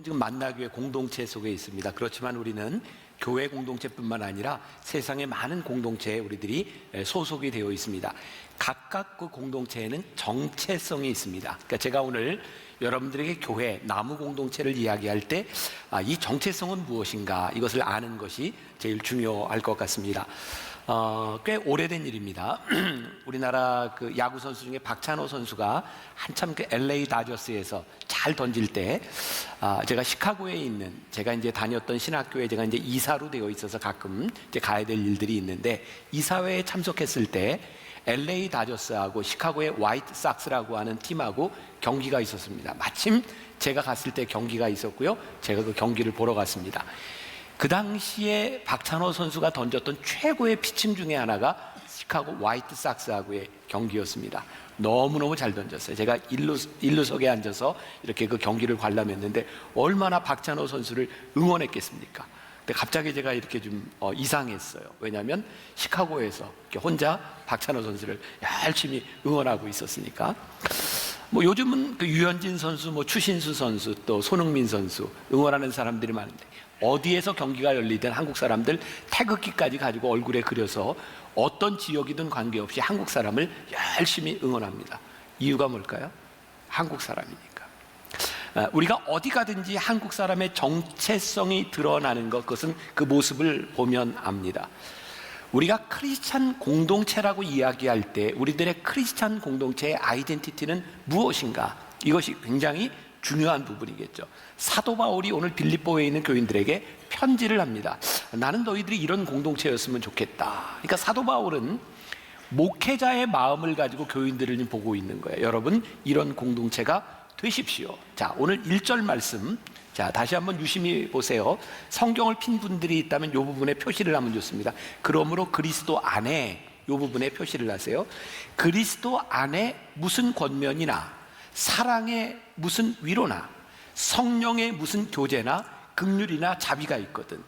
지금 만나교회 공동체 속에 있습니다. 그렇지만 우리는 교회 공동체뿐만 아니라 세상의 많은 공동체에 우리들이 소속이 되어 있습니다. 각각 그 공동체에는 정체성이 있습니다. 그러니까 제가 오늘 여러분들에게 교회, 나무 공동체를 이야기할 때 이 정체성은 무엇인가, 이것을 아는 것이 제일 중요할 것 같습니다. 꽤 오래된 일입니다. 우리나라 그 야구 선수 중에 박찬호 선수가 한참 그 LA 다저스에서 잘 던질 때 제가 시카고에 있는, 제가 이제 다녔던 신학교에 제가 이제 이사로 되어 있어서 가끔 이제 가야 될 일들이 있는데, 이사회에 참석했을 때 LA 다저스하고 시카고의 화이트삭스라고 하는 팀하고 경기가 있었습니다. 마침 제가 갔을 때 경기가 있었고요, 제가 그 경기를 보러 갔습니다. 그 당시에 박찬호 선수가 던졌던 최고의 피칭 중에 하나가 시카고 화이트삭스하고의 경기였습니다. 너무너무 잘 던졌어요. 제가 일루석에 앉아서 이렇게 그 경기를 관람했는데 얼마나 박찬호 선수를 응원했겠습니까? 근데 갑자기 제가 이렇게 좀 이상했어요. 왜냐하면 시카고에서 이렇게 혼자 박찬호 선수를 열심히 응원하고 있었으니까. 뭐 요즘은 그 유현진 선수, 뭐 추신수 선수, 또 손흥민 선수 응원하는 사람들이 많은데, 어디에서 경기가 열리든 한국 사람들 태극기까지 가지고 얼굴에 그려서 어떤 지역이든 관계없이 한국 사람을 열심히 응원합니다. 이유가 뭘까요? 한국 사람이니까. 우리가 어디 가든지 한국 사람의 정체성이 드러나는 것, 그것은 그 모습을 보면 압니다. 우리가 크리스찬 공동체라고 이야기할 때 우리들의 크리스찬 공동체의 아이덴티티는 무엇인가? 이것이 굉장히 중요한 부분이겠죠. 사도 바울이 오늘 빌립보에 있는 교인들에게 편지를 합니다. 나는 너희들이 이런 공동체였으면 좋겠다. 그러니까 사도 바울은 목회자의 마음을 가지고 교인들을 보고 있는 거예요. 여러분, 이런 공동체가 되십시오. 자, 오늘 1절 말씀, 자, 다시 한번 유심히 보세요. 성경을 핀 분들이 있다면 이 부분에 표시를 하면 좋습니다. 그러므로 그리스도 안에, 이 부분에 표시를 하세요. 그리스도 안에 무슨 권면이나 사랑의 무슨 위로나 성령의 무슨 교제나 긍휼이나 자비가 있거든.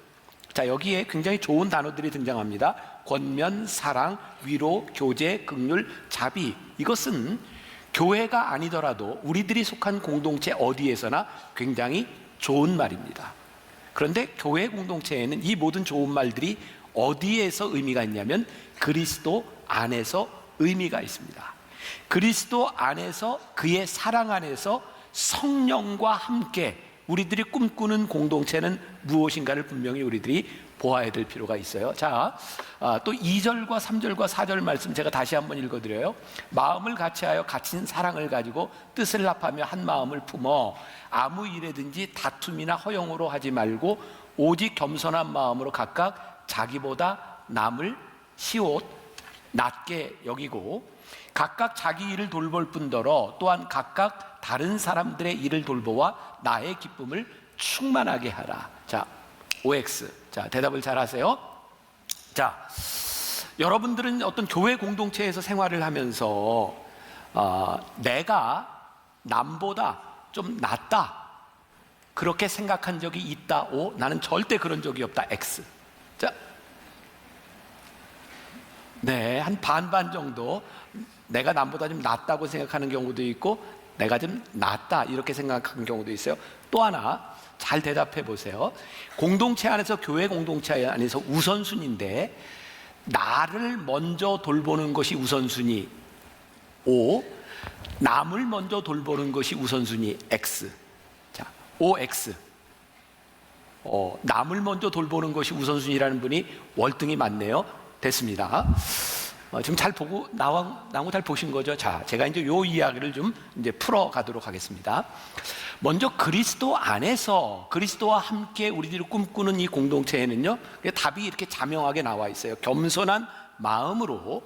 자, 여기에 굉장히 좋은 단어들이 등장합니다. 권면, 사랑, 위로, 교제, 긍휼, 자비. 이것은 교회가 아니더라도 우리들이 속한 공동체 어디에서나 굉장히 좋은 말입니다. 그런데 교회 공동체에는 이 모든 좋은 말들이 어디에서 의미가 있냐면 그리스도 안에서 의미가 있습니다. 그리스도 안에서, 그의 사랑 안에서 성령과 함께 우리들이 꿈꾸는 공동체는 무엇인가를 분명히 우리들이 보아야 될 필요가 있어요. 자, 또 2절과 3절과 4절 말씀 제가 다시 한번 읽어드려요. 마음을 같이하여 갇힌 사랑을 가지고 뜻을 합하며 한 마음을 품어 아무 일에든지 다툼이나 허용으로 하지 말고 오직 겸손한 마음으로 각각 자기보다 남을 시옷 낮게 여기고 각각 자기 일을 돌볼 뿐더러 또한 각각 다른 사람들의 일을 돌보아 나의 기쁨을 충만하게 하라. 자, OX. 자, 대답을 잘 하세요. 자, 여러분들은 어떤 교회 공동체에서 생활을 하면서 내가 남보다 좀 낫다, 그렇게 생각한 적이 있다. O. 나는 절대 그런 적이 없다. X. 자, 네, 한 반반 정도 내가 남보다 좀 낫다고 생각하는 경우도 있고 내가 좀 낫다 이렇게 생각하는 경우도 있어요. 또 하나 잘 대답해 보세요. 공동체 안에서, 교회 공동체 안에서 우선순위인데 나를 먼저 돌보는 것이 우선순위 O, 남을 먼저 돌보는 것이 우선순위 X. 자, OX. 남을 먼저 돌보는 것이 우선순위라는 분이 월등히 많네요. 됐습니다. 지금 잘 보고 나온 잘 보신 거죠? 자, 제가 이제 요 이야기를 좀 이제 풀어 가도록 하겠습니다. 먼저 그리스도 안에서 그리스도와 함께 우리들이 꿈꾸는 이 공동체에는요, 답이 이렇게 자명하게 나와 있어요. 겸손한 마음으로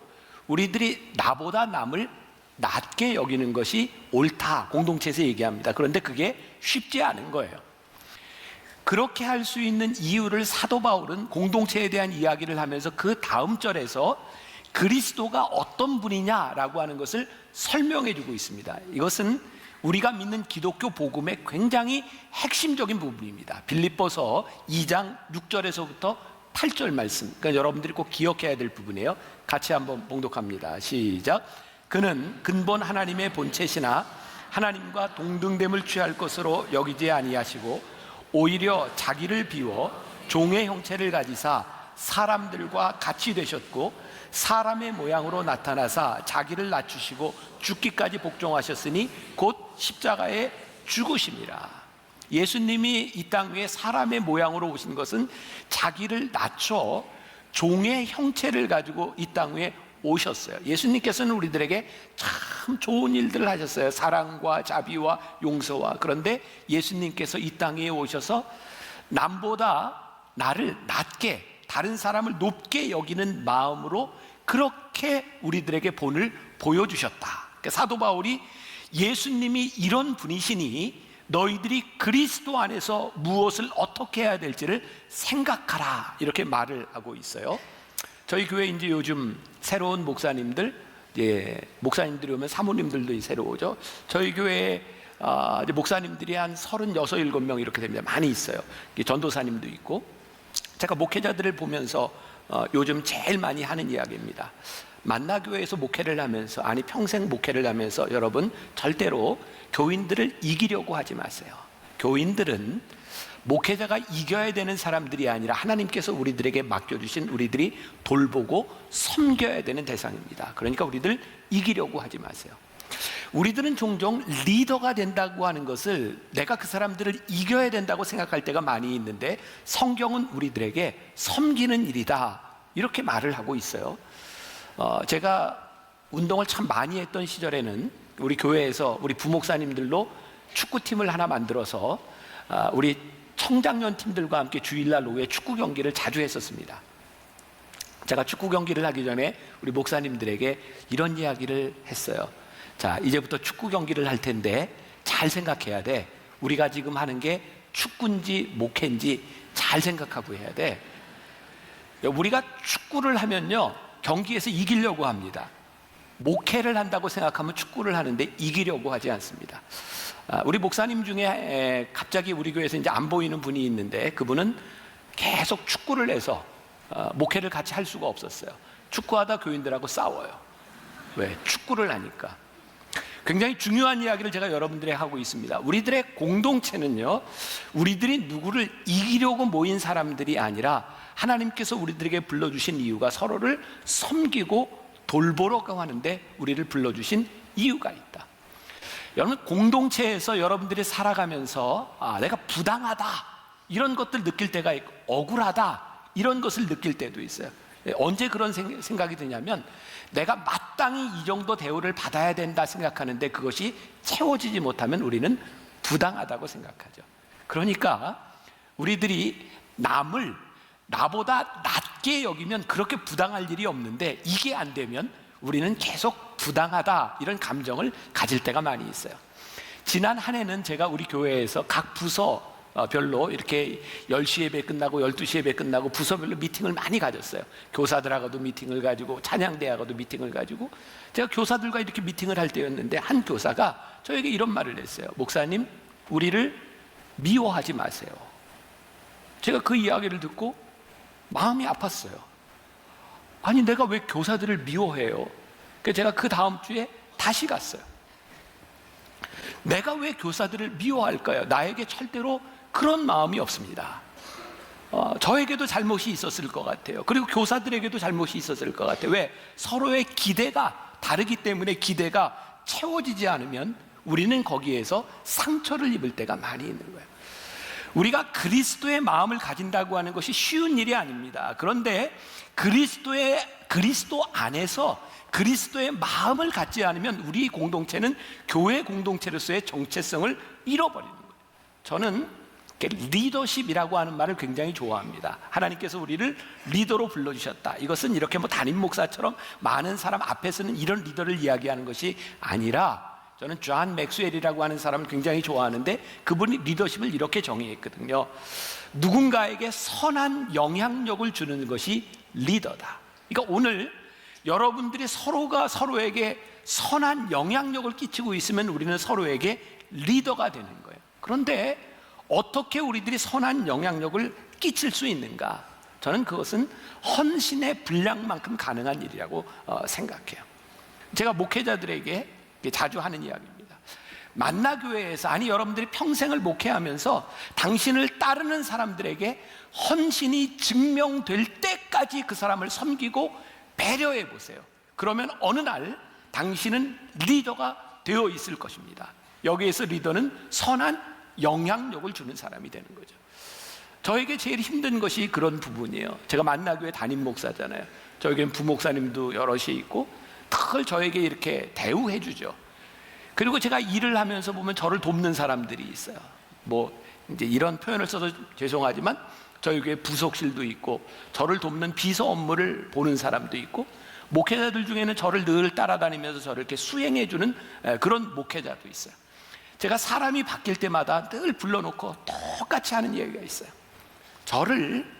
우리들이 나보다 남을 낮게 여기는 것이 옳다, 공동체에서 얘기합니다. 그런데 그게 쉽지 않은 거예요. 그렇게 할 수 있는 이유를 사도 바울은 공동체에 대한 이야기를 하면서 그 다음 절에서 그리스도가 어떤 분이냐라고 하는 것을 설명해 주고 있습니다. 이것은 우리가 믿는 기독교 복음의 굉장히 핵심적인 부분입니다. 빌립보서 2장 6절에서부터 8절 말씀, 그러니까 여러분들이 꼭 기억해야 될 부분이에요. 같이 한번 봉독합니다. 시작. 그는 근본 하나님의 본체시나 하나님과 동등됨을 취할 것으로 여기지 아니하시고 오히려 자기를 비워 종의 형체를 가지사 사람들과 같이 되셨고 사람의 모양으로 나타나사 자기를 낮추시고 죽기까지 복종하셨으니 곧 십자가에 죽으심이라. 예수님이 이 땅 위에 사람의 모양으로 오신 것은 자기를 낮춰 종의 형체를 가지고 이 땅 위에 오셨어요. 예수님께서는 우리들에게 참 좋은 일들을 하셨어요. 사랑과 자비와 용서와. 그런데 예수님께서 이 땅에 오셔서 남보다 나를 낮게, 다른 사람을 높게 여기는 마음으로 그렇게 우리들에게 본을 보여주셨다. 그러니까 사도 바울이 예수님이 이런 분이시니 너희들이 그리스도 안에서 무엇을 어떻게 해야 될지를 생각하라, 이렇게 말을 하고 있어요. 저희 교회 이제 요즘 새로운 목사님들, 목사님들이 오면 사모님들도 새로우죠. 저희 교회에 이제 목사님들이 한 36, 7명 이렇게 됩니다. 많이 있어요. 전도사님도 있고. 제가 목회자들을 보면서 요즘 제일 많이 하는 이야기입니다. 만나교회에서 목회를 하면서, 아니 평생 목회를 하면서 여러분 절대로 교인들을 이기려고 하지 마세요. 교인들은 목회자가 이겨야 되는 사람들이 아니라 하나님께서 우리들에게 맡겨주신, 우리들이 돌보고 섬겨야 되는 대상입니다. 그러니까 우리들 이기려고 하지 마세요. 우리들은 종종 리더가 된다고 하는 것을 내가 그 사람들을 이겨야 된다고 생각할 때가 많이 있는데, 성경은 우리들에게 섬기는 일이다, 이렇게 말을 하고 있어요. 제가 운동을 참 많이 했던 시절에는 우리 교회에서 우리 부목사님들로 축구팀을 하나 만들어서 우리 청장년 팀들과 함께 주일날 오후에 축구 경기를 자주 했었습니다. 제가 축구 경기를 하기 전에 우리 목사님들에게 이런 이야기를 했어요. 자, 이제부터 축구 경기를 할 텐데 잘 생각해야 돼. 우리가 지금 하는 게 축구인지 목회인지 잘 생각하고 해야 돼. 우리가 축구를 하면요, 경기에서 이기려고 합니다. 목회를 한다고 생각하면 축구를 하는데 이기려고 하지 않습니다. 우리 목사님 중에 갑자기 우리 교회에서 이제 안 보이는 분이 있는데, 그분은 계속 축구를 해서 목회를 같이 할 수가 없었어요. 축구하다 교인들하고 싸워요. 왜? 축구를 하니까. 굉장히 중요한 이야기를 제가 여러분들에게 하고 있습니다. 우리들의 공동체는요, 우리들이 누구를 이기려고 모인 사람들이 아니라 하나님께서 우리들에게 불러주신 이유가 서로를 섬기고 돌보려고 하는데 우리를 불러주신 이유가 있다. 여러분, 공동체에서 여러분들이 살아가면서 내가 부당하다, 이런 것들 느낄 때가 있고, 억울하다, 이런 것을 느낄 때도 있어요. 언제 그런 생각이 드냐면, 내가 마땅히 이 정도 대우를 받아야 된다 생각하는데 그것이 채워지지 못하면 우리는 부당하다고 생각하죠. 그러니까 우리들이 남을 나보다 낮게 여기면 그렇게 부당할 일이 없는데, 이게 안 되면 우리는 계속 부당하다, 이런 감정을 가질 때가 많이 있어요. 지난 한 해는 제가 우리 교회에서 각 부서 별로 이렇게 10시 예배 끝나고 12시 예배 끝나고 부서별로 미팅을 많이 가졌어요. 교사들하고도 미팅을 가지고 찬양대하고도 미팅을 가지고, 제가 교사들과 이렇게 미팅을 할 때였는데 한 교사가 저에게 이런 말을 했어요. 목사님, 우리를 미워하지 마세요. 제가 그 이야기를 듣고 마음이 아팠어요. 아니, 내가 왜 교사들을 미워해요? 그래서 제가 그 다음 주에 다시 갔어요. 내가 왜 교사들을 미워할까요? 나에게 절대로 그런 마음이 없습니다. 저에게도 잘못이 있었을 것 같아요. 그리고 교사들에게도 잘못이 있었을 것 같아요. 왜? 서로의 기대가 다르기 때문에 기대가 채워지지 않으면 우리는 거기에서 상처를 입을 때가 많이 있는 거예요. 우리가 그리스도의 마음을 가진다고 하는 것이 쉬운 일이 아닙니다. 그런데 그리스도 안에서 그리스도의 마음을 갖지 않으면 우리 공동체는 교회 공동체로서의 정체성을 잃어버리는 거예요. 저는 리더십이라고 하는 말을 굉장히 좋아합니다. 하나님께서 우리를 리더로 불러주셨다. 이것은 이렇게 담임 목사처럼 많은 사람 앞에서는 이런 리더를 이야기하는 것이 아니라, 저는 존 맥스웰이라고 하는 사람을 굉장히 좋아하는데 그분이 리더십을 이렇게 정의했거든요. 누군가에게 선한 영향력을 주는 것이 리더다. 그러니까 오늘 여러분들이 서로가 서로에게 선한 영향력을 끼치고 있으면 우리는 서로에게 리더가 되는 거예요. 그런데 어떻게 우리들이 선한 영향력을 끼칠 수 있는가? 저는 그것은 헌신의 분량만큼 가능한 일이라고 생각해요. 제가 목회자들에게 자주 하는 이야기입니다. 만나교회에서, 아니 여러분들이 평생을 목회하면서 당신을 따르는 사람들에게 헌신이 증명될 때까지 그 사람을 섬기고 배려해 보세요. 그러면 어느 날 당신은 리더가 되어 있을 것입니다. 여기에서 리더는 선한 영향력을 주는 사람이 되는 거죠. 저에게 제일 힘든 것이 그런 부분이에요. 제가 만나교회 담임 목사잖아요. 저에겐 부목사님도 여럿이 있고 늘 저에게 이렇게 대우해 주죠. 그리고 제가 일을 하면서 보면 저를 돕는 사람들이 있어요. 뭐 이제 이런 표현을 써서 죄송하지만 저희 교회 부속실도 있고 저를 돕는 비서 업무를 보는 사람도 있고, 목회자들 중에는 저를 늘 따라다니면서 저를 이렇게 수행해 주는 그런 목회자도 있어요. 제가 사람이 바뀔 때마다 늘 불러놓고 똑같이 하는 얘기가 있어요. 저를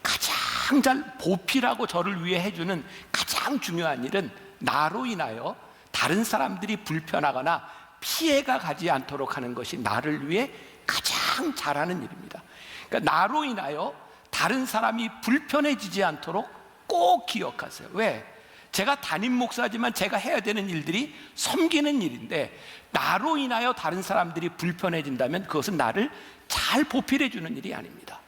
가장 잘 보필하고 저를 위해 해주는 가장 중요한 일은 나로 인하여 다른 사람들이 불편하거나 피해가 가지 않도록 하는 것이 나를 위해 가장 잘하는 일입니다. 그러니까 나로 인하여 다른 사람이 불편해지지 않도록 꼭 기억하세요. 왜? 제가 담임 목사지만 제가 해야 되는 일들이 섬기는 일인데, 나로 인하여 다른 사람들이 불편해진다면 그것은 나를 잘 보필해 주는 일이 아닙니다.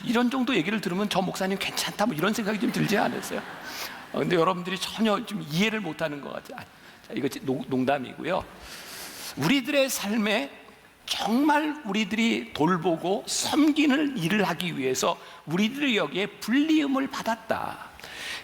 이런 정도 얘기를 들으면 저 목사님 괜찮다 뭐 이런 생각이 좀 들지 않으세요? 근데 여러분들이 전혀 좀 이해를 못하는 것 같아요. 이거 농담이고요. 우리들의 삶에 정말 우리들이 돌보고 섬기는 일을 하기 위해서 우리들이 여기에 불리움을 받았다.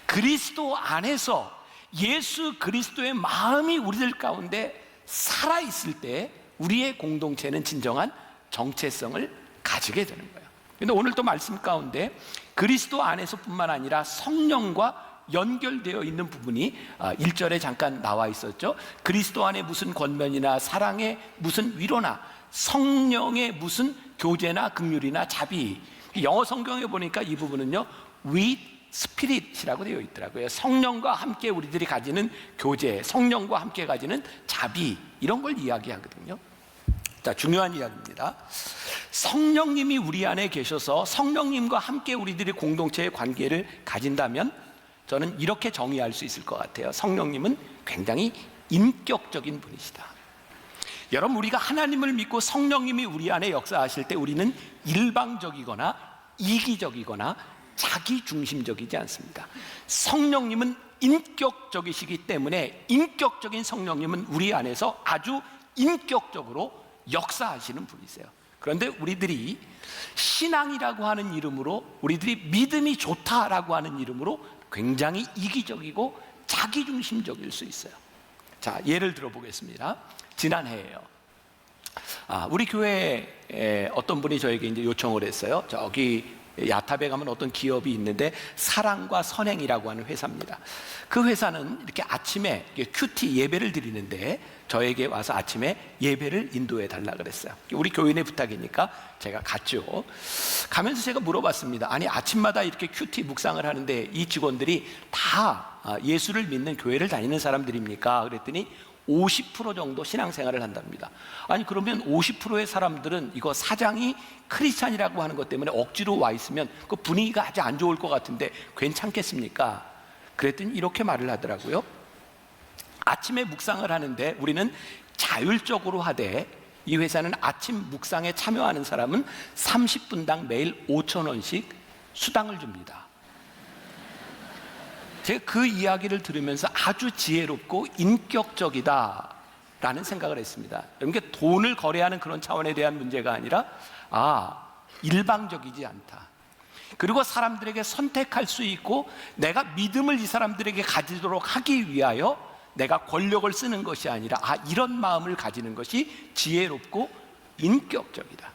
그리스도 안에서 예수 그리스도의 마음이 우리들 가운데 살아있을 때 우리의 공동체는 진정한 정체성을 가지게 되는 거예요. 근데 오늘 또 말씀 가운데 그리스도 안에서뿐만 아니라 성령과 연결되어 있는 부분이 1절에 잠깐 나와 있었죠. 그리스도 안에 무슨 권면이나 사랑에 무슨 위로나 성령의 무슨 교제나 긍휼이나 자비. 영어 성경에 보니까 이 부분은요, with spirit이라고 되어 있더라고요. 성령과 함께 우리들이 가지는 교제, 성령과 함께 가지는 자비, 이런 걸 이야기하거든요. 자, 중요한 이야기입니다. 성령님이 우리 안에 계셔서 성령님과 함께 우리들이 공동체의 관계를 가진다면 저는 이렇게 정의할 수 있을 것 같아요. 성령님은 굉장히 인격적인 분이시다. 여러분, 우리가 하나님을 믿고 성령님이 우리 안에 역사하실 때 우리는 일방적이거나 이기적이거나 자기중심적이지 않습니다. 성령님은 인격적이시기 때문에 인격적인 성령님은 우리 안에서 아주 인격적으로 역사하시는 분이세요. 그런데 우리들이 신앙이라고 하는 이름으로, 우리들이 믿음이 좋다라고 하는 이름으로 굉장히 이기적이고 자기중심적일 수 있어요. 자, 예를 들어 보겠습니다. 지난해에요. 우리 교회에 어떤 분이 저에게 이제 요청을 했어요. 저기 야탑에 가면 어떤 기업이 있는데 사랑과 선행이라고 하는 회사입니다. 그 회사는 이렇게 아침에 큐티 예배를 드리는데 저에게 와서 아침에 예배를 인도해 달라 그랬어요. 우리 교인의 부탁이니까 제가 갔죠. 가면서 제가 물어봤습니다. 아니, 아침마다 이렇게 큐티 묵상을 하는데 이 직원들이 다 예수를 믿는 교회를 다니는 사람들입니까? 그랬더니 50% 정도 신앙생활을 한답니다. 아니, 그러면 50%의 사람들은 이거 사장이 크리스찬이라고 하는 것 때문에 억지로 와 있으면 그 분위기가 아주 안 좋을 것 같은데 괜찮겠습니까? 그랬더니 이렇게 말을 하더라고요. 아침에 묵상을 하는데 우리는 자율적으로 하되 이 회사는 아침 묵상에 참여하는 사람은 30분당 매일 5,000원씩 수당을 줍니다. 제가 그 이야기를 들으면서 아주 지혜롭고 인격적이다라는 생각을 했습니다. 이게 돈을 거래하는 그런 차원에 대한 문제가 아니라 일방적이지 않다. 그리고 사람들에게 선택할 수 있고 내가 믿음을 이 사람들에게 가지도록 하기 위하여 내가 권력을 쓰는 것이 아니라 이런 마음을 가지는 것이 지혜롭고 인격적이다.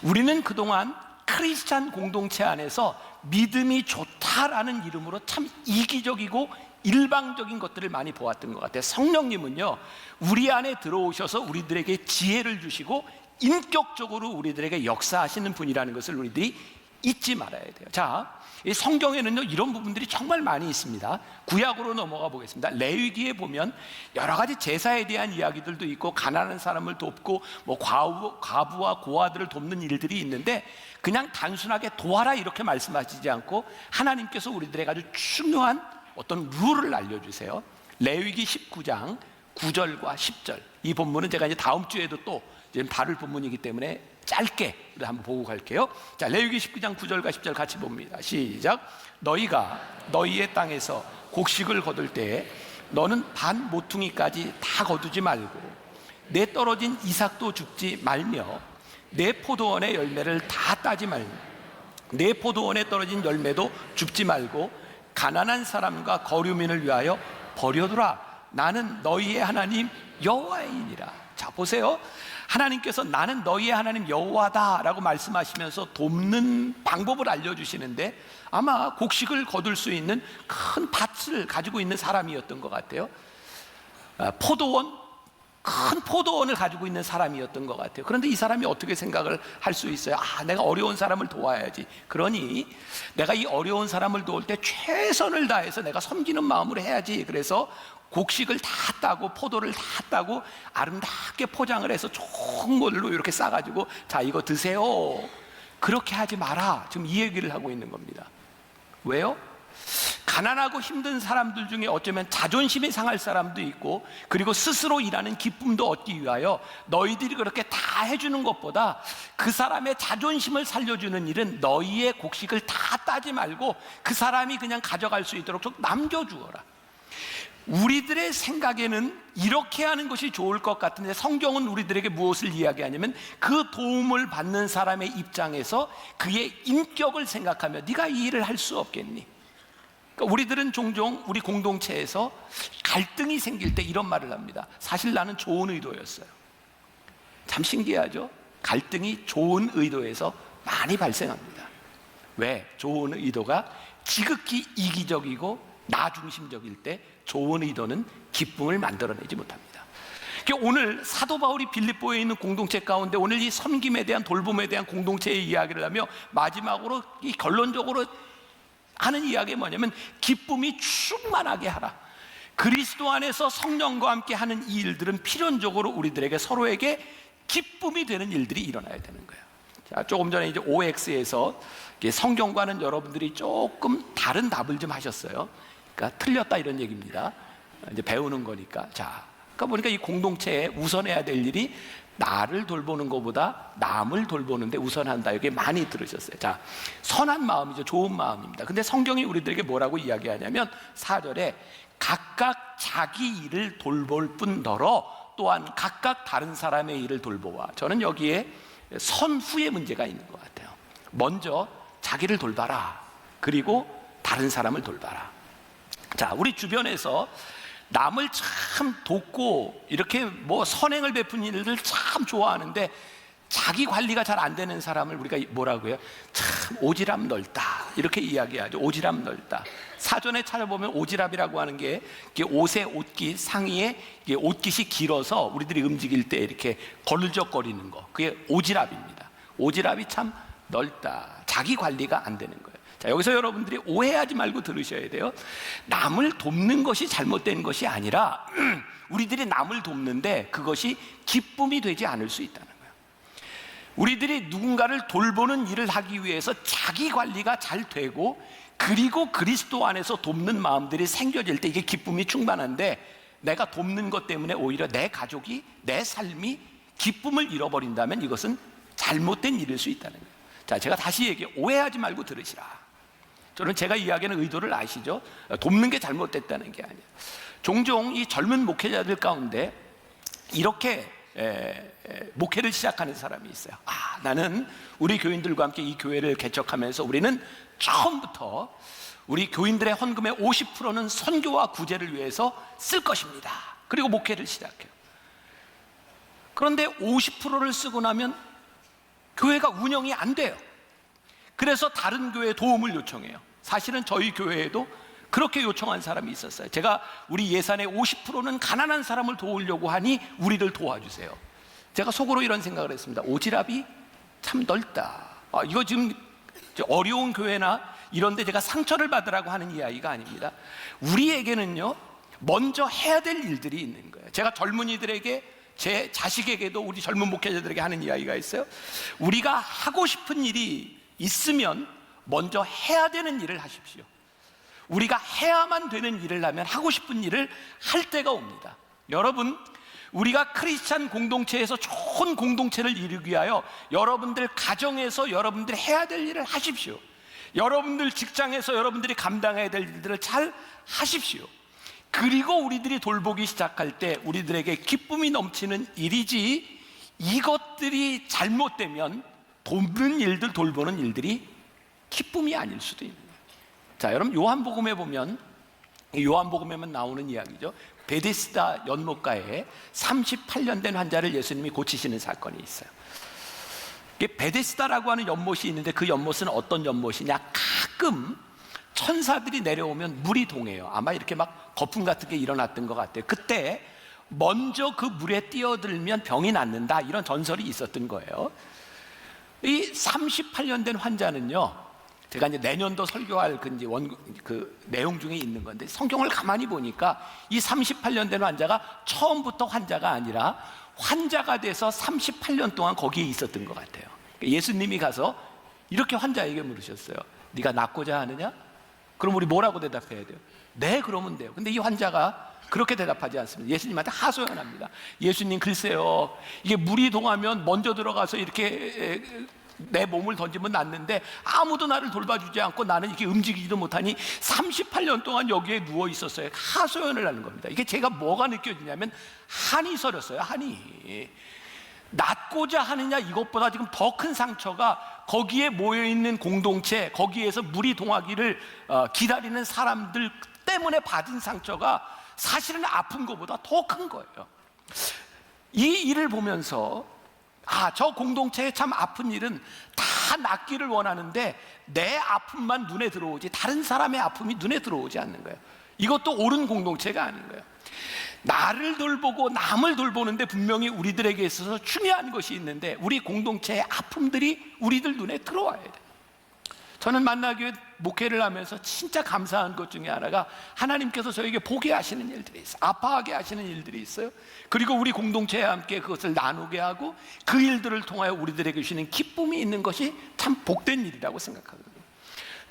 우리는 그동안 크리스찬 공동체 안에서 믿음이 좋다라는 이름으로 참 이기적이고 일방적인 것들을 많이 보았던 것 같아요. 성령님은요, 우리 안에 들어오셔서 우리들에게 지혜를 주시고 인격적으로 우리들에게 역사하시는 분이라는 것을 우리들이 잊지 말아야 돼요. 자, 이 성경에는요, 이런 부분들이 정말 많이 있습니다. 구약으로 넘어가 보겠습니다. 레위기에 보면 여러 가지 제사에 대한 이야기들도 있고 가난한 사람을 돕고 뭐 과부와 고아들을 돕는 일들이 있는데 그냥 단순하게 도와라 이렇게 말씀하시지 않고 하나님께서 우리들에게 아주 중요한 어떤 룰을 알려주세요. 레위기 19장 9절과 10절, 이 본문은 제가 이제 다음 주에도 또 지금 다룰 본문이기 때문에 짧게 한번 보고 갈게요. 자, 레위기 19장 9절과 10절 같이 봅니다. 시작. 너희가 너희의 땅에서 곡식을 거둘 때에 너는 반 모퉁이까지 다 거두지 말고 내 떨어진 이삭도 줍지 말며 내 포도원의 열매를 다 따지 말며 내 포도원에 떨어진 열매도 줍지 말고 가난한 사람과 거류민을 위하여 버려두라. 나는 너희의 하나님 여호와이니라. 자, 보세요. 하나님께서 나는 너희의 하나님 여호와다라고 말씀하시면서 돕는 방법을 알려주시는데 아마 곡식을 거둘 수 있는 큰 밭을 가지고 있는 사람이었던 것 같아요. 큰 포도원을 가지고 있는 사람이었던 것 같아요. 그런데 이 사람이 어떻게 생각을 할 수 있어요? 내가 어려운 사람을 도와야지. 그러니 내가 이 어려운 사람을 도울 때 최선을 다해서 내가 섬기는 마음으로 해야지. 그래서 곡식을 다 따고 포도를 다 따고 아름답게 포장을 해서 좋은 걸로 이렇게 싸가지고 자, 이거 드세요. 그렇게 하지 마라. 지금 이 얘기를 하고 있는 겁니다. 왜요? 가난하고 힘든 사람들 중에 어쩌면 자존심이 상할 사람도 있고 그리고 스스로 일하는 기쁨도 얻기 위하여 너희들이 그렇게 다 해주는 것보다 그 사람의 자존심을 살려주는 일은 너희의 곡식을 다 따지 말고 그 사람이 그냥 가져갈 수 있도록 좀 남겨주어라. 우리들의 생각에는 이렇게 하는 것이 좋을 것 같은데 성경은 우리들에게 무엇을 이야기하냐면 그 도움을 받는 사람의 입장에서 그의 인격을 생각하며 네가 이 일을 할 수 없겠니? 그러니까 우리들은 종종 우리 공동체에서 갈등이 생길 때 이런 말을 합니다. 사실 나는 좋은 의도였어요. 참 신기하죠? 갈등이 좋은 의도에서 많이 발생합니다. 왜? 좋은 의도가 지극히 이기적이고 나 중심적일 때 좋은 의도는 기쁨을 만들어내지 못합니다. 오늘 사도 바울이 빌립보에 있는 공동체 가운데 오늘 이 섬김에 대한 돌봄에 대한 공동체의 이야기를 하며 마지막으로 이 결론적으로 하는 이야기가 뭐냐면 기쁨이 충만하게 하라. 그리스도 안에서 성령과 함께 하는 이 일들은 필연적으로 우리들에게 서로에게 기쁨이 되는 일들이 일어나야 되는 거예요. 자, 조금 전에 이제 OX에서 성경과는 여러분들이 조금 다른 답을 좀 하셨어요. 그러니까 틀렸다 이런 얘기입니다. 이제 배우는 거니까. 자, 그러니까 보니까 이 공동체에 우선해야 될 일이 나를 돌보는 것보다 남을 돌보는데 우선한다. 이게 많이 들으셨어요. 자, 선한 마음이죠. 좋은 마음입니다. 근데 성경이 우리들에게 뭐라고 이야기하냐면 4절에 각각 자기 일을 돌볼 뿐더러 또한 각각 다른 사람의 일을 돌보아. 저는 여기에 선후의 문제가 있는 것 같아요. 먼저 자기를 돌봐라. 그리고 다른 사람을 돌봐라. 자, 우리 주변에서 남을 참 돕고 이렇게 뭐 선행을 베푸는 일을 참 좋아하는데 자기 관리가 잘 안 되는 사람을 우리가 뭐라고 해요? 참 오지랖 넓다 이렇게 이야기하죠. 오지랖 넓다. 사전에 찾아보면 오지랖이라고 하는 게 옷의 옷깃 상의에 옷깃이 길어서 우리들이 움직일 때 이렇게 걸적거리는 거, 그게 오지랖입니다. 오지랖이 참 넓다. 자기 관리가 안 되는 거예요. 자, 여기서 여러분들이 오해하지 말고 들으셔야 돼요. 남을 돕는 것이 잘못된 것이 아니라 우리들이 남을 돕는데 그것이 기쁨이 되지 않을 수 있다는 거예요. 우리들이 누군가를 돌보는 일을 하기 위해서 자기 관리가 잘 되고 그리고 그리스도 안에서 돕는 마음들이 생겨질 때 이게 기쁨이 충만한데 내가 돕는 것 때문에 오히려 내 가족이 내 삶이 기쁨을 잃어버린다면 이것은 잘못된 일일 수 있다는 거예요. 자, 제가 다시 얘기해. 오해하지 말고 들으시라. 저는 제가 이야기하는 의도를 아시죠? 돕는 게 잘못됐다는 게 아니에요. 종종 이 젊은 목회자들 가운데 이렇게 목회를 시작하는 사람이 있어요. 나는 우리 교인들과 함께 이 교회를 개척하면서 우리는 처음부터 우리 교인들의 헌금의 50%는 선교와 구제를 위해서 쓸 것입니다. 그리고 목회를 시작해요. 그런데 50%를 쓰고 나면 교회가 운영이 안 돼요. 그래서 다른 교회에 도움을 요청해요. 사실은 저희 교회에도 그렇게 요청한 사람이 있었어요. 제가 우리 예산의 50%는 가난한 사람을 도우려고 하니 우리를 도와주세요. 제가 속으로 이런 생각을 했습니다. 오지랖이 참 넓다. 이거 지금 어려운 교회나 이런 데 제가 상처를 받으라고 하는 이야기가 아닙니다. 우리에게는요 먼저 해야 될 일들이 있는 거예요. 제가 젊은이들에게 제 자식에게도 우리 젊은 목회자들에게 하는 이야기가 있어요. 우리가 하고 싶은 일이 있으면 먼저 해야 되는 일을 하십시오. 우리가 해야만 되는 일을 하면 하고 싶은 일을 할 때가 옵니다. 여러분, 우리가 크리스찬 공동체에서 좋은 공동체를 이루기 위하여 여러분들 가정에서 여러분들이 해야 될 일을 하십시오. 여러분들 직장에서 여러분들이 감당해야 될 일들을 잘 하십시오. 그리고 우리들이 돌보기 시작할 때 우리들에게 기쁨이 넘치는 일이지, 이것들이 잘못되면 돕는 일들, 돌보는 일들이 기쁨이 아닐 수도 있는 거예요. 자, 여러분, 요한복음에 보면, 요한복음에만 나오는 이야기죠. 베데스다 연못가에 38년 된 환자를 예수님이 고치시는 사건이 있어요. 베데스다라고 하는 연못이 있는데, 그 연못은 어떤 연못이냐, 가끔 천사들이 내려오면 물이 동해요. 아마 이렇게 막 거품 같은 게 일어났던 것 같아요. 그때 먼저 그 물에 뛰어들면 병이 낫는다, 이런 전설이 있었던 거예요. 이 38년 된 환자는요, 제가 이제 내년도 설교할 그 내용 중에 있는 건데, 성경을 가만히 보니까 이 38년 된 환자가 처음부터 환자가 아니라 환자가 돼서 38년 동안 거기에 있었던 것 같아요. 예수님이 가서 이렇게 환자에게 물으셨어요. 네가 낫고자 하느냐? 그럼 우리 뭐라고 대답해야 돼요? 네, 그러면 돼요. 근데 이 환자가 그렇게 대답하지 않습니다. 예수님한테 하소연합니다. 예수님, 글쎄요, 이게 물이 동하면 먼저 들어가서 이렇게 내 몸을 던지면 낫는데 아무도 나를 돌봐주지 않고 나는 이렇게 움직이지도 못하니 38년 동안 여기에 누워 있었어요. 하소연을 하는 겁니다. 이게 제가 뭐가 느껴지냐면 한이 서렸어요. 한이. 낫고자 하느냐, 이것보다 지금 더 큰 상처가 거기에 모여있는 공동체, 거기에서 물이 동하기를 기다리는 사람들 때문에 받은 상처가 사실은 아픈 것보다 더 큰 거예요. 이 일을 보면서 저 공동체의 참 아픈 일은 다 낫기를 원하는데 내 아픔만 눈에 들어오지 다른 사람의 아픔이 눈에 들어오지 않는 거예요. 이것도 옳은 공동체가 아닌 거예요. 나를 돌보고 남을 돌보는데 분명히 우리들에게 있어서 중요한 것이 있는데, 우리 공동체의 아픔들이 우리들 눈에 들어와야 돼요. 저는 만나교회 목회를 하면서 진짜 감사한 것 중에 하나가, 하나님께서 저에게 보게 하시는 일들이 있어요. 아파하게 하시는 일들이 있어요. 그리고 우리 공동체와 함께 그것을 나누게 하고 그 일들을 통하여 우리들에게 주시는 기쁨이 있는 것이 참 복된 일이라고 생각하거든요.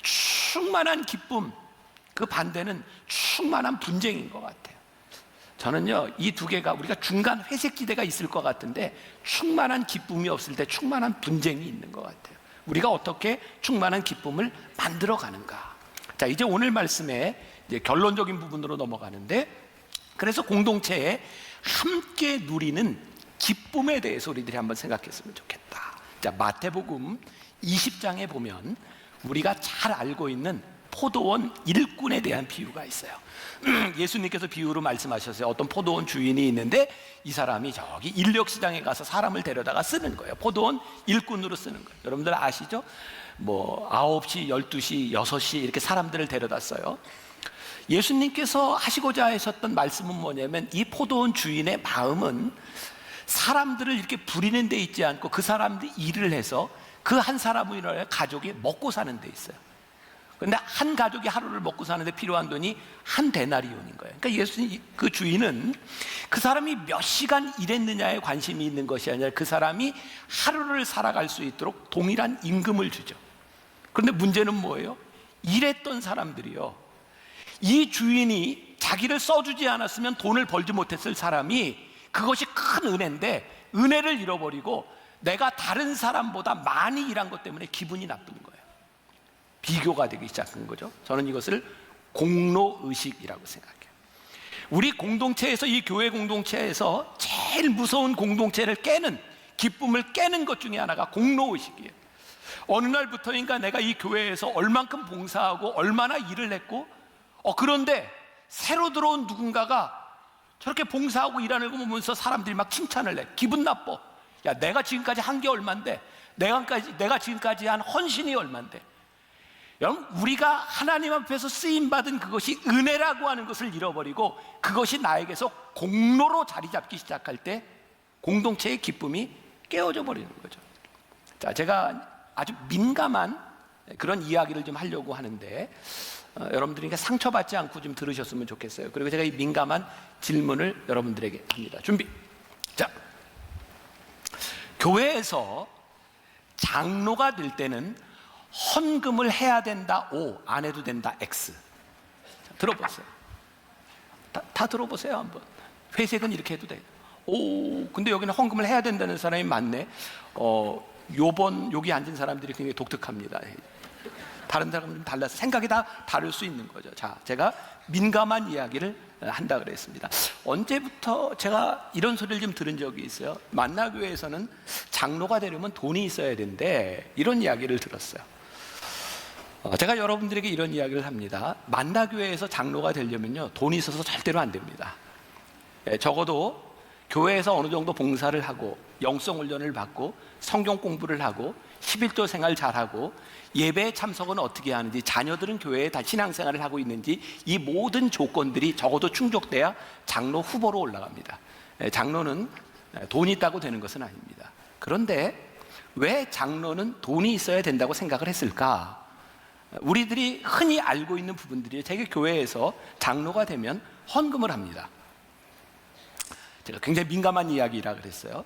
충만한 기쁨, 그 반대는 충만한 분쟁인 것 같아요. 저는요, 이 두 개가, 우리가 중간 회색지대가 있을 것 같은데 충만한 기쁨이 없을 때 충만한 분쟁이 있는 것 같아요. 우리가 어떻게 충만한 기쁨을 만들어 가는가. 자, 이제 오늘 말씀의 이제 결론적인 부분으로 넘어가는데, 그래서 공동체에 함께 누리는 기쁨에 대해서 우리들이 한번 생각했으면 좋겠다. 자, 마태복음 20장에 보면 우리가 잘 알고 있는 포도원 일꾼에 대한 비유가 있어요. 예수님께서 비유로 말씀하셨어요. 어떤 포도원 주인이 있는데 이 사람이 저기 인력시장에 가서 사람을 데려다가 쓰는 거예요. 포도원 일꾼으로 쓰는 거예요. 여러분들 아시죠? 뭐 9시, 12시, 6시 이렇게 사람들을 데려다 써요. 예수님께서 하시고자 하셨던 말씀은 뭐냐면, 이 포도원 주인의 마음은 사람들을 이렇게 부리는 데 있지 않고 그 사람들이 일을 해서 그 한 사람으로 인해 가족이 먹고 사는 데 있어요. 그런데 한 가족이 하루를 먹고 사는데 필요한 돈이 한 데나리온인 거예요. 그러니까 예수님, 그 주인은 그 사람이 몇 시간 일했느냐에 관심이 있는 것이 아니라 그 사람이 하루를 살아갈 수 있도록 동일한 임금을 주죠. 그런데 문제는 뭐예요? 일했던 사람들이요, 이 주인이 자기를 써주지 않았으면 돈을 벌지 못했을 사람이, 그것이 큰 은혜인데 은혜를 잃어버리고 내가 다른 사람보다 많이 일한 것 때문에 기분이 나쁜 거예요. 비교가 되기 시작한 거죠. 저는 이것을 공로의식이라고 생각해요. 우리 공동체에서, 이 교회 공동체에서 제일 무서운 공동체를 깨는, 기쁨을 깨는 것 중에 하나가 공로의식이에요. 어느 날부터인가 내가 이 교회에서 얼만큼 봉사하고 얼마나 일을 했고, 그런데 새로 들어온 누군가가 저렇게 봉사하고 일하는 거 보면서 사람들이 막 칭찬을 해. 기분 나빠. 야, 내가 지금까지 한 게 얼만데, 내가 지금까지 한 헌신이 얼만데. 여러분, 우리가 하나님 앞에서 쓰임받은 그것이 은혜라고 하는 것을 잃어버리고 그것이 나에게서 공로로 자리 잡기 시작할 때 공동체의 기쁨이 깨어져 버리는 거죠. 자, 제가 아주 민감한 그런 이야기를 좀 하려고 하는데, 여러분들이 상처받지 않고 좀 들으셨으면 좋겠어요. 그리고 제가 이 민감한 질문을 여러분들에게 합니다. 준비. 자, 교회에서 장로가 될 때는 헌금을 해야 된다 O, 안 해도 된다 X. 자, 들어보세요. 다 들어보세요 한번. 회색은 이렇게 해도 돼. 오, 근데 여기는 헌금을 해야 된다는 사람이 많네. 여기 앉은 사람들이 굉장히 독특합니다. 다른 사람은 좀 달라서 생각이 다 다를 수 있는 거죠. 자, 제가 민감한 이야기를 한다 그랬습니다. 언제부터 제가 이런 소리를 좀 들은 적이 있어요. 만나교회에서는 장로가 되려면 돈이 있어야 된대, 이런 이야기를 들었어요. 제가 여러분들에게 이런 이야기를 합니다. 만나교회에서 장로가 되려면요, 돈이 있어서 절대로 안 됩니다. 적어도 교회에서 어느 정도 봉사를 하고 영성 훈련을 받고 성경 공부를 하고 11조 생활 잘하고 예배에 참석은 어떻게 하는지, 자녀들은 교회에 다 신앙생활을 하고 있는지, 이 모든 조건들이 적어도 충족돼야 장로 후보로 올라갑니다. 장로는 돈이 있다고 되는 것은 아닙니다. 그런데 왜 장로는 돈이 있어야 된다고 생각을 했을까? 우리들이 흔히 알고 있는 부분들이, 제가 교회에서 장로가 되면 헌금을 합니다. 제가 굉장히 민감한 이야기라 그랬어요.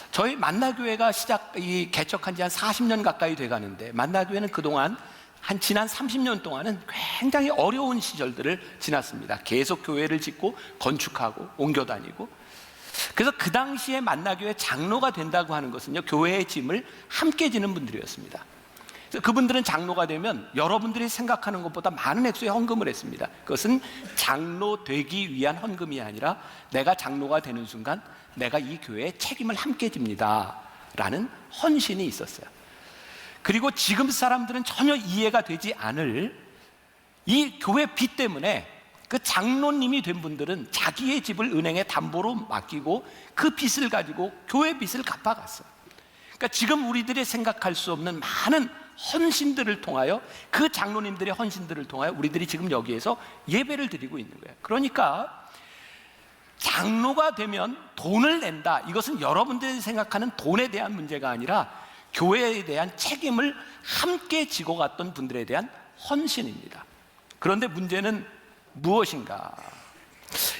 저희 만나교회가 개척한 지 한 40년 가까이 돼 가는데, 만나교회는 그동안 지난 30년 동안은 굉장히 어려운 시절들을 지났습니다. 계속 교회를 짓고 건축하고 옮겨 다니고. 그래서 그 당시에 만나교회 장로가 된다고 하는 것은요, 교회의 짐을 함께 지는 분들이었습니다. 그래서 그분들은 장로가 되면 여러분들이 생각하는 것보다 많은 액수의 헌금을 했습니다. 그것은 장로 되기 위한 헌금이 아니라 내가 장로가 되는 순간 내가 이 교회의 책임을 함께 집니다 라는 헌신이 있었어요. 그리고 지금 사람들은 전혀 이해가 되지 않을 이 교회 빚 때문에 그 장로님이 된 분들은 자기의 집을 은행에 담보로 맡기고 그 빚을 가지고 교회 빚을 갚아갔어요. 그러니까 지금 우리들이 생각할 수 없는 많은 헌신들을 통하여, 그 장로님들의 헌신들을 통하여 우리들이 지금 여기에서 예배를 드리고 있는 거예요. 그러니까 장로가 되면 돈을 낸다, 이것은 여러분들이 생각하는 돈에 대한 문제가 아니라 교회에 대한 책임을 함께 지고 갔던 분들에 대한 헌신입니다. 그런데 문제는 무엇인가?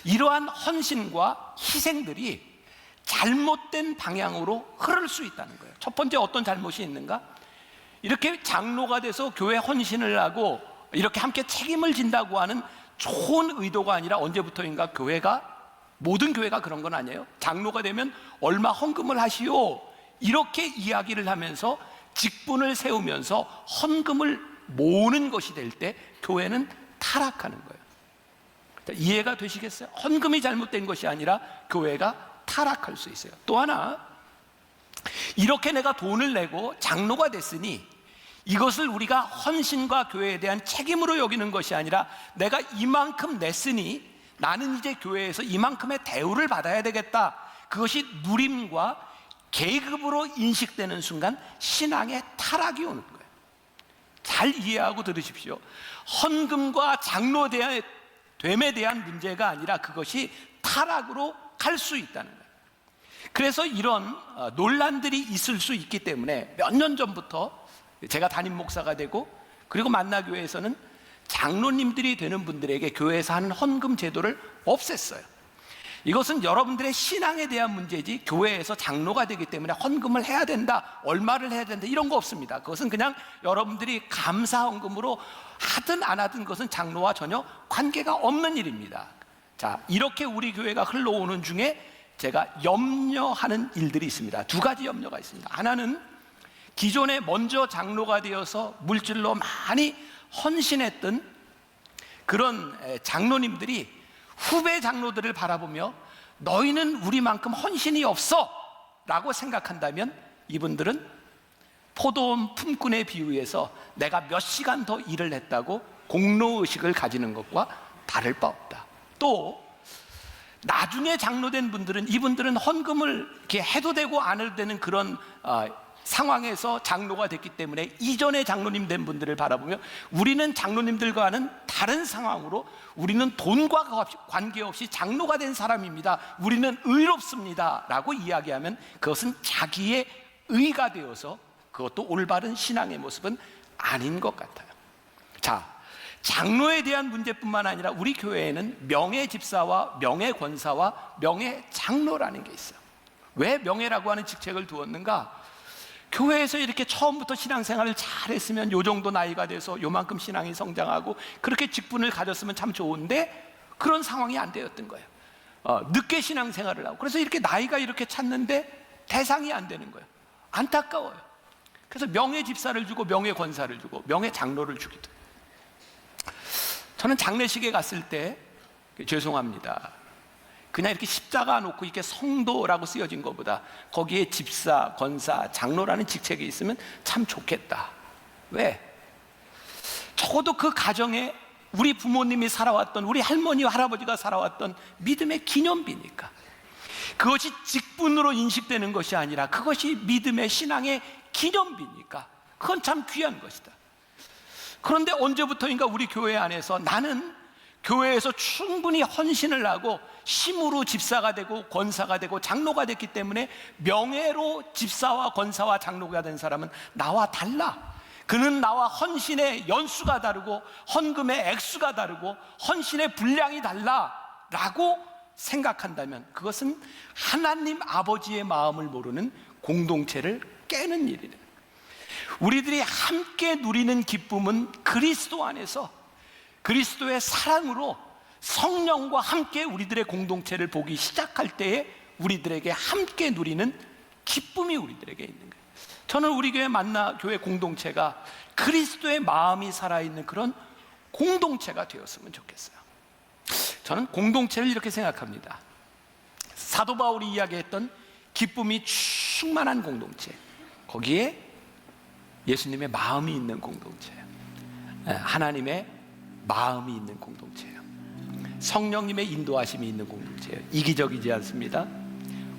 이러한 헌신과 희생들이 잘못된 방향으로 흐를 수 있다는 거예요. 첫 번째, 어떤 잘못이 있는가? 이렇게 장로가 돼서 교회 헌신을 하고 이렇게 함께 책임을 진다고 하는 좋은 의도가 아니라, 언제부터인가 모든 교회가 그런 건 아니에요. 장로가 되면 얼마 헌금을 하시오, 이렇게 이야기를 하면서 직분을 세우면서 헌금을 모으는 것이 될 때 교회는 타락하는 거예요. 이해가 되시겠어요? 헌금이 잘못된 것이 아니라 교회가 타락할 수 있어요. 또 하나, 이렇게 내가 돈을 내고 장로가 됐으니 이것을 우리가 헌신과 교회에 대한 책임으로 여기는 것이 아니라, 내가 이만큼 냈으니 나는 이제 교회에서 이만큼의 대우를 받아야 되겠다, 그것이 누림과 계급으로 인식되는 순간 신앙의 타락이 오는 거예요. 잘 이해하고 들으십시오. 헌금과 장로됨에 대한 문제가 아니라 그것이 타락으로 갈 수 있다는 거예요. 그래서 이런 논란들이 있을 수 있기 때문에 몇 년 전부터 제가 담임 목사가 되고, 그리고 만나교회에서는 장로님들이 되는 분들에게 교회에서 하는 헌금 제도를 없앴어요. 이것은 여러분들의 신앙에 대한 문제지, 교회에서 장로가 되기 때문에 헌금을 해야 된다, 얼마를 해야 된다, 이런 거 없습니다. 그것은 그냥 여러분들이 감사 헌금으로 하든 안 하든 그것은 장로와 전혀 관계가 없는 일입니다. 자, 이렇게 우리 교회가 흘러오는 중에 제가 염려하는 일들이 있습니다. 두 가지 염려가 있습니다. 하나는 기존에 먼저 장로가 되어서 물질로 많이 헌신했던 그런 장로님들이 후배 장로들을 바라보며 너희는 우리만큼 헌신이 없어 라고 생각한다면, 이분들은 포도원 품꾼에 비유해서 내가 몇 시간 더 일을 했다고 공로의식을 가지는 것과 다를 바 없다. 또 나중에 장로된 분들은, 이분들은 헌금을 이렇게 해도 되고 안 해도 되는 그런 상황에서 장로가 됐기 때문에 이전에 장로님 된 분들을 바라보며 우리는 장로님들과는 다른 상황으로, 우리는 돈과 관계없이 장로가 된 사람입니다, 우리는 의롭습니다 라고 이야기하면 그것은 자기의 의가 되어서 그것도 올바른 신앙의 모습은 아닌 것 같아요. 자, 장로에 대한 문제뿐만 아니라 우리 교회에는 명예집사와 명예권사와 명예장로라는 게 있어요. 왜 명예라고 하는 직책을 두었는가? 교회에서 이렇게 처음부터 신앙생활을 잘했으면 요 정도 나이가 돼서 요만큼 신앙이 성장하고 그렇게 직분을 가졌으면 참 좋은데 그런 상황이 안 되었던 거예요. 늦게 신앙생활을 하고, 그래서 이렇게 나이가 이렇게 찼는데 대상이 안 되는 거예요. 안타까워요. 그래서 명예 집사를 주고 명예 권사를 주고 명예 장로를 주기도 해요. 저는 장례식에 갔을 때 죄송합니다, 그냥 이렇게 십자가 놓고 이렇게 성도라고 쓰여진 것보다 거기에 집사, 권사, 장로라는 직책이 있으면 참 좋겠다. 왜? 적어도 그 가정에 우리 부모님이 살아왔던, 우리 할머니와 할아버지가 살아왔던 믿음의 기념비니까. 그것이 직분으로 인식되는 것이 아니라 그것이 믿음의 신앙의 기념비니까 그건 참 귀한 것이다. 그런데 언제부터인가 우리 교회 안에서 나는 교회에서 충분히 헌신을 하고 힘으로 집사가 되고 권사가 되고 장로가 됐기 때문에 명예로 집사와 권사와 장로가 된 사람은 나와 달라, 그는 나와 헌신의 연수가 다르고 헌금의 액수가 다르고 헌신의 분량이 달라 라고 생각한다면 그것은 하나님 아버지의 마음을 모르는 공동체를 깨는 일이다. 우리들이 함께 누리는 기쁨은 그리스도 안에서 그리스도의 사랑으로 성령과 함께 우리들의 공동체를 보기 시작할 때에 우리들에게 함께 누리는 기쁨이 우리들에게 있는 거예요. 저는 우리 교회 만나 교회 공동체가 그리스도의 마음이 살아있는 그런 공동체가 되었으면 좋겠어요. 저는 공동체를 이렇게 생각합니다. 사도 바울이 이야기했던 기쁨이 충만한 공동체, 거기에 예수님의 마음이 있는 공동체예요. 하나님의 마음이 있는 공동체예요. 성령님의 인도하심이 있는 공동체예요. 이기적이지 않습니다.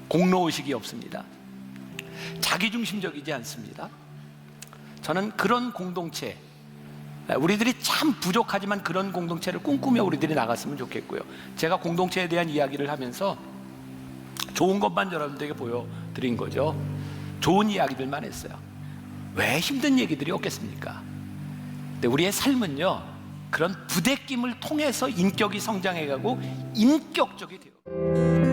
공로의식이 없습니다. 자기중심적이지 않습니다. 저는 그런 공동체, 우리들이 참 부족하지만 그런 공동체를 꿈꾸며 우리들이 나갔으면 좋겠고요. 제가 공동체에 대한 이야기를 하면서 좋은 것만 여러분들에게 보여드린 거죠. 좋은 이야기들만 했어요. 왜 힘든 얘기들이 없겠습니까? 근데 우리의 삶은요, 그런 부대낌을 통해서 인격이 성장해가고 인격적이 돼요.